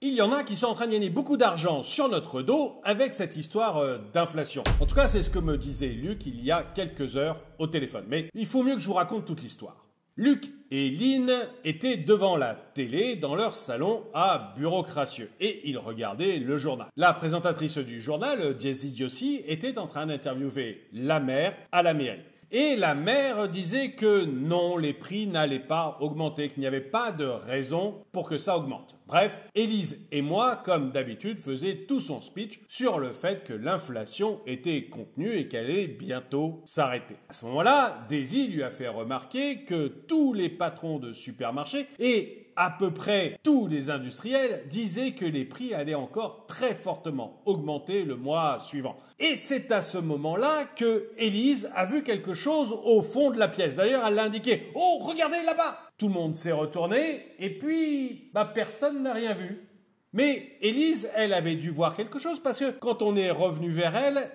Il y en a qui sont en train de gagner beaucoup d'argent sur notre dos avec cette histoire d'inflation. En tout cas, c'est ce que me disait Luc il y a quelques heures au téléphone. Mais il faut mieux que je vous raconte toute l'histoire. Luc et Lynn étaient devant la télé dans leur salon à Bureaucratieux et ils regardaient le journal. La présentatrice du journal, Jesse Diossi, était en train d'interviewer la mère à la mairie. Et la mère disait que non, les prix n'allaient pas augmenter, qu'il n'y avait pas de raison pour que ça augmente. Bref, Élise et moi, comme d'habitude, faisaient tout son speech sur le fait que l'inflation était contenue et qu'elle allait bientôt s'arrêter. À ce moment-là, Daisy lui a fait remarquer que tous les patrons de supermarchés et à peu près tous les industriels disaient que les prix allaient encore très fortement augmenter le mois suivant. Et c'est à ce moment-là que Élise a vu quelque chose au fond de la pièce. D'ailleurs, elle l'a indiqué. « Oh, regardez là-bas !» Tout le monde s'est retourné et puis, personne n'a rien vu. Mais Élise, elle avait dû voir quelque chose parce que quand on est revenu vers elle,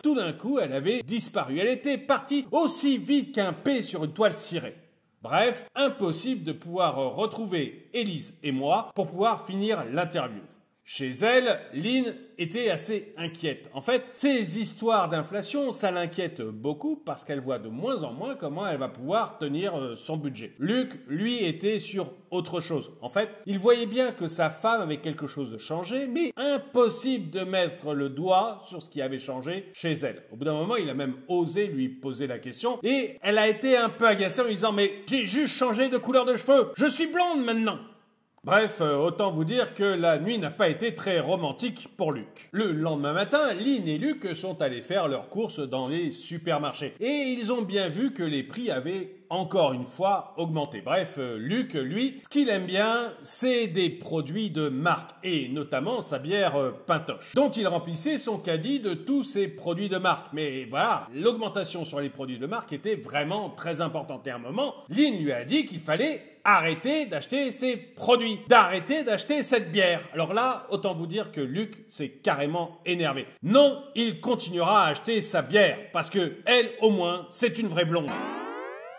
tout d'un coup, elle avait disparu. Elle était partie aussi vite qu'un P sur une toile cirée. Bref, impossible de pouvoir retrouver Élise et moi pour pouvoir finir l'interview. Chez elle, Lynn était assez inquiète. En fait, ces histoires d'inflation, ça l'inquiète beaucoup parce qu'elle voit de moins en moins comment elle va pouvoir tenir son budget. Luc, lui, était sur autre chose. En fait, il voyait bien que sa femme avait quelque chose de changé, mais impossible de mettre le doigt sur ce qui avait changé chez elle. Au bout d'un moment, il a même osé lui poser la question et elle a été un peu agacée en lui disant « Mais j'ai juste changé de couleur de cheveux, je suis blonde maintenant !» Bref, autant vous dire que la nuit n'a pas été très romantique pour Luc. Le lendemain matin, Lynn et Luc sont allés faire leurs courses dans les supermarchés. Et ils ont bien vu que les prix avaient encore une fois augmenté. Bref, Luc, lui, ce qu'il aime bien, c'est des produits de marque. Et notamment sa bière Pintoche, dont il remplissait son caddie de tous ces produits de marque. Mais voilà, l'augmentation sur les produits de marque était vraiment très importante. Et à un moment, Lynn lui a dit qu'il fallait arrêter d'acheter ces produits, d'arrêter d'acheter cette bière. Alors là, autant vous dire que Luc s'est carrément énervé. Non, il continuera à acheter sa bière, parce que elle, au moins, c'est une vraie blonde.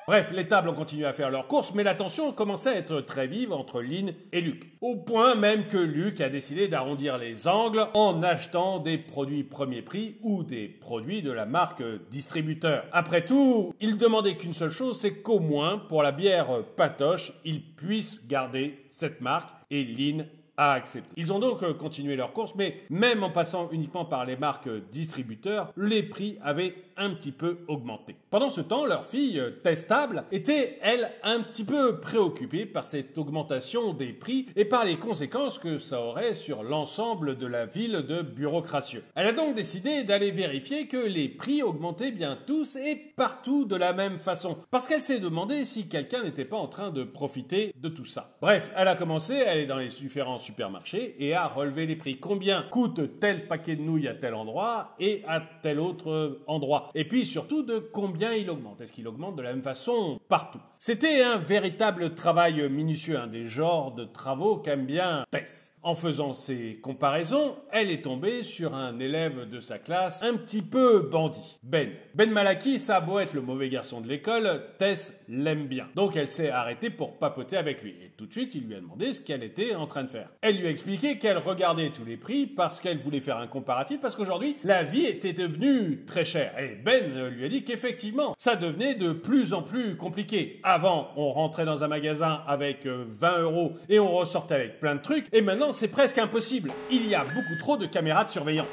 Bref, les tables ont continué à faire leurs courses, mais la tension commençait à être très vive entre Lynn et Luc. Au point même que Luc a décidé d'arrondir les angles en achetant des produits premier prix ou des produits de la marque distributeur. Après tout, il demandait qu'une seule chose, c'est qu'au moins, pour la bière Pintoche, il puisse garder cette marque et Lynn a accepté. Ils ont donc continué leur course, mais même en passant uniquement par les marques distributeurs, les prix avaient un petit peu augmenté. Pendant ce temps, leur fille, Testable, était, elle, un petit peu préoccupée par cette augmentation des prix et par les conséquences que ça aurait sur l'ensemble de la ville de Bureaucratieux. Elle a donc décidé d'aller vérifier que les prix augmentaient bien tous et partout de la même façon, parce qu'elle s'est demandé si quelqu'un n'était pas en train de profiter de tout ça. Bref, elle a commencé à aller dans les différents supermarchés et à relever les prix. Combien coûte tel paquet de nouilles à tel endroit et à tel autre endroit? Et puis surtout de combien il augmente. Est-ce qu'il augmente de la même façon partout? C'était un véritable travail minutieux, un des genres de travaux qu'aime bien Tess. En faisant ces comparaisons, elle est tombée sur un élève de sa classe un petit peu bandit, Ben. Ben Malaki, ça a beau être le mauvais garçon de l'école, Tess l'aime bien. Donc elle s'est arrêtée pour papoter avec lui. Et tout de suite, il lui a demandé ce qu'elle était en train de faire. Elle lui a expliqué qu'elle regardait tous les prix parce qu'elle voulait faire un comparatif, parce qu'aujourd'hui, la vie était devenue très chère. Et Ben lui a dit qu'effectivement, ça devenait de plus en plus compliqué. Avant, on rentrait dans un magasin avec 20 € et on ressortait avec plein de trucs. Et maintenant, c'est presque impossible. Il y a beaucoup trop de caméras de surveillance.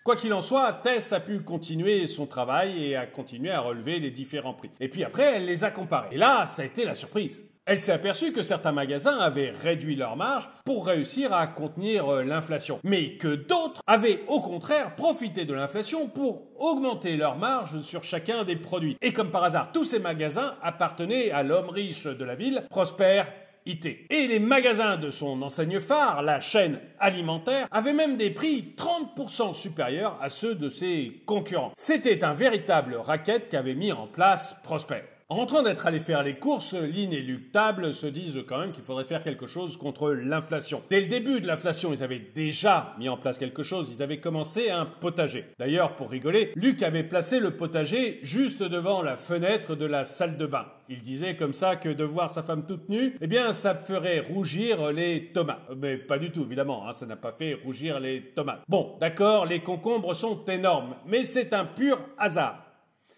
Quoi qu'il en soit, Tess a pu continuer son travail et a continué à relever les différents prix. Et puis après, elle les a comparés. Et là, ça a été la surprise. Elle s'est aperçue que certains magasins avaient réduit leur marge pour réussir à contenir l'inflation. Mais que d'autres avaient au contraire profité de l'inflation pour augmenter leur marge sur chacun des produits. Et comme par hasard, tous ces magasins appartenaient à l'homme riche de la ville, Prosper IT. Et les magasins de son enseigne phare, la chaîne alimentaire, avaient même des prix 30% supérieurs à ceux de ses concurrents. C'était un véritable racket qu'avait mis en place Prosper. En rentrant d'être allé faire les courses, Lynn et Luc Table se disent quand même qu'il faudrait faire quelque chose contre l'inflation. Dès le début de l'inflation, ils avaient déjà mis en place quelque chose, ils avaient commencé un potager. D'ailleurs, pour rigoler, Luc avait placé le potager juste devant la fenêtre de la salle de bain. Il disait comme ça que de voir sa femme toute nue, eh bien ça ferait rougir les tomates. Mais pas du tout, évidemment, ça n'a pas fait rougir les tomates. Bon, d'accord, les concombres sont énormes, mais c'est un pur hasard.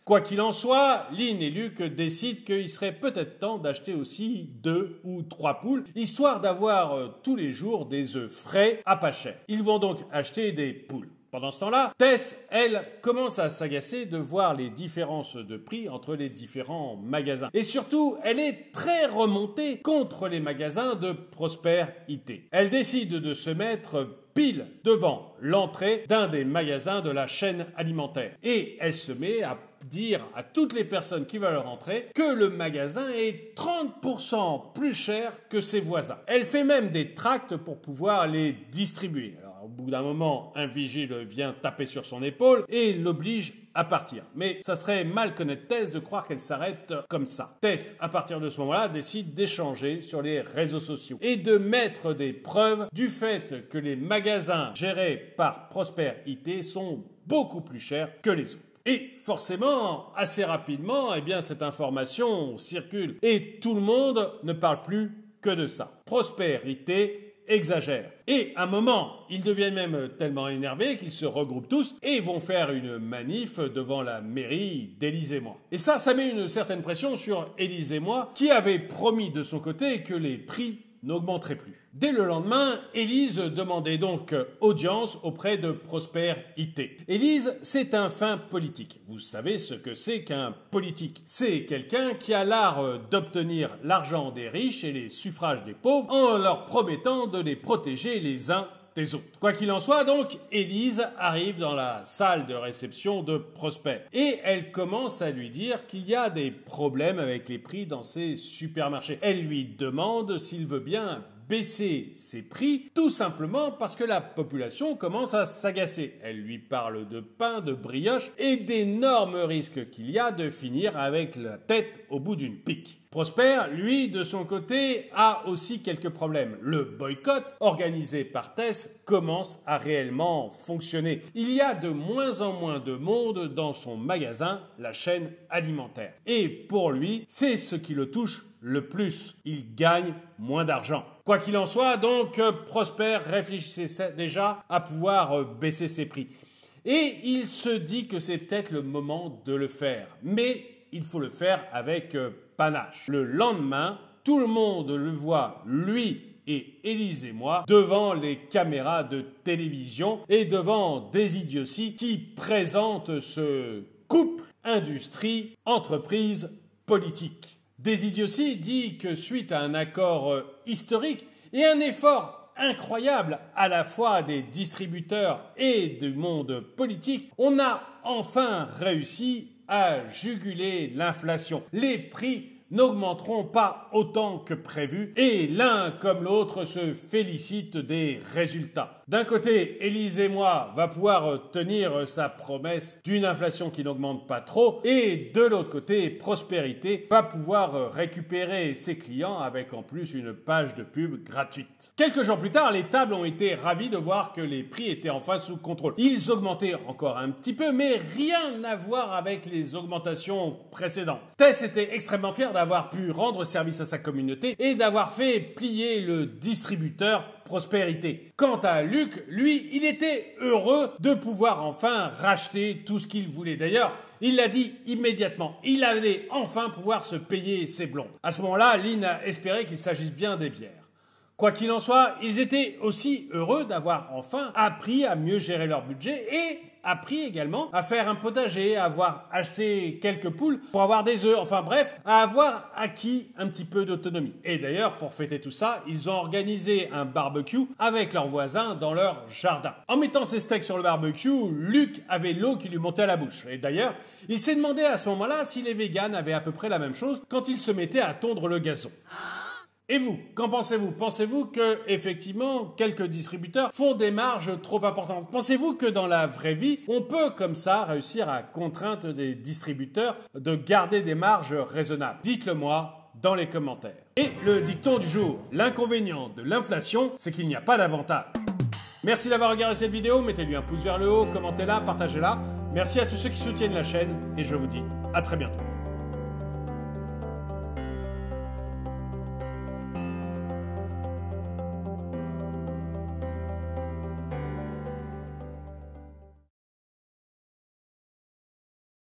Quoi qu'il en soit, Lynn et Luc décident qu'il serait peut-être temps d'acheter aussi 2 ou 3 poules, histoire d'avoir tous les jours des œufs frais à pas cher. Ils vont donc acheter des poules. Pendant ce temps-là, Tess, elle, commence à s'agacer de voir les différences de prix entre les différents magasins. Et surtout, elle est très remontée contre les magasins de Prosper IT. Elle décide de se mettre pile devant l'entrée d'un des magasins de la chaîne alimentaire. Et elle se met à dire à toutes les personnes qui veulent rentrer que le magasin est 30% plus cher que ses voisins. Elle fait même des tracts pour pouvoir les distribuer. Alors, au bout d'un moment, un vigile vient taper sur son épaule et l'oblige à partir. Mais ça serait mal connaître Tess de croire qu'elle s'arrête comme ça. Tess, à partir de ce moment-là, décide d'échanger sur les réseaux sociaux et de mettre des preuves du fait que les magasins gérés par Prosper IT sont beaucoup plus chers que les autres. Et forcément, assez rapidement, eh bien, cette information circule et tout le monde ne parle plus que de ça. Prosper IT exagère. Et à un moment, ils deviennent même tellement énervés qu'ils se regroupent tous et vont faire une manif devant la mairie d'Élise et moi. Et ça met une certaine pression sur Élise et moi, qui avait promis de son côté que les prix n'augmenterait plus. Dès le lendemain, Élise demandait donc audience auprès de Prosper IT. Élise, c'est un fin politique. Vous savez ce que c'est qu'un politique. C'est quelqu'un qui a l'art d'obtenir l'argent des riches et les suffrages des pauvres en leur promettant de les protéger les uns des autres. Quoi qu'il en soit, donc, Élise arrive dans la salle de réception de Prosper et elle commence à lui dire qu'il y a des problèmes avec les prix dans ses supermarchés. Elle lui demande s'il veut bien baisser ses prix, tout simplement parce que la population commence à s'agacer. Elle lui parle de pain, de brioche et d'énormes risques qu'il y a de finir avec la tête au bout d'une pique. Prosper, lui, de son côté, a aussi quelques problèmes. Le boycott organisé par Tess commence à réellement fonctionner. Il y a de moins en moins de monde dans son magasin, la chaîne alimentaire. Et pour lui, c'est ce qui le touche le plus. Il gagne moins d'argent. Quoi qu'il en soit, donc, Prosper réfléchissait déjà à pouvoir baisser ses prix. Et il se dit que c'est peut-être le moment de le faire. Mais il faut le faire avec panache. Le lendemain, tout le monde le voit, lui et Élise et moi, devant les caméras de télévision et devant des idioties qui présentent ce couple industrie-entreprise politique. Des idioties dit que suite à un accord historique et un effort incroyable à la fois des distributeurs et du monde politique, on a enfin réussi à juguler l'inflation. Les prix n'augmenteront pas autant que prévu et l'un comme l'autre se félicite des résultats. D'un côté, Élise et moi va pouvoir tenir sa promesse d'une inflation qui n'augmente pas trop et de l'autre côté, Prospérité va pouvoir récupérer ses clients avec en plus une page de pub gratuite. Quelques jours plus tard, les tables ont été ravis de voir que les prix étaient enfin sous contrôle. Ils augmentaient encore un petit peu, mais rien à voir avec les augmentations précédentes. Tess était extrêmement fier d'avoir pu rendre service à sa communauté et d'avoir fait plier le distributeur Prospérité. Quant à Luc, lui, il était heureux de pouvoir enfin racheter tout ce qu'il voulait. D'ailleurs, il l'a dit immédiatement, il allait enfin pouvoir se payer ses blondes. À ce moment-là, Lynn a espéré qu'il s'agisse bien des bières. Quoi qu'il en soit, ils étaient aussi heureux d'avoir enfin appris à mieux gérer leur budget et appris également à faire un potager, à avoir acheté quelques poules pour avoir des œufs, enfin bref, à avoir acquis un petit peu d'autonomie. Et d'ailleurs, pour fêter tout ça, ils ont organisé un barbecue avec leurs voisins dans leur jardin. En mettant ses steaks sur le barbecue, Luc avait l'eau qui lui montait à la bouche. Et d'ailleurs, il s'est demandé à ce moment-là si les véganes avaient à peu près la même chose quand ils se mettaient à tondre le gazon. Et vous, qu'en pensez-vous? Pensez-vous que, effectivement, quelques distributeurs font des marges trop importantes? Pensez-vous que dans la vraie vie, on peut comme ça réussir à contraindre des distributeurs de garder des marges raisonnables? Dites-le moi dans les commentaires. Et le dicton du jour, l'inconvénient de l'inflation, c'est qu'il n'y a pas d'avantage. Merci d'avoir regardé cette vidéo, mettez-lui un pouce vers le haut, commentez-la, partagez-la. Merci à tous ceux qui soutiennent la chaîne et je vous dis à très bientôt.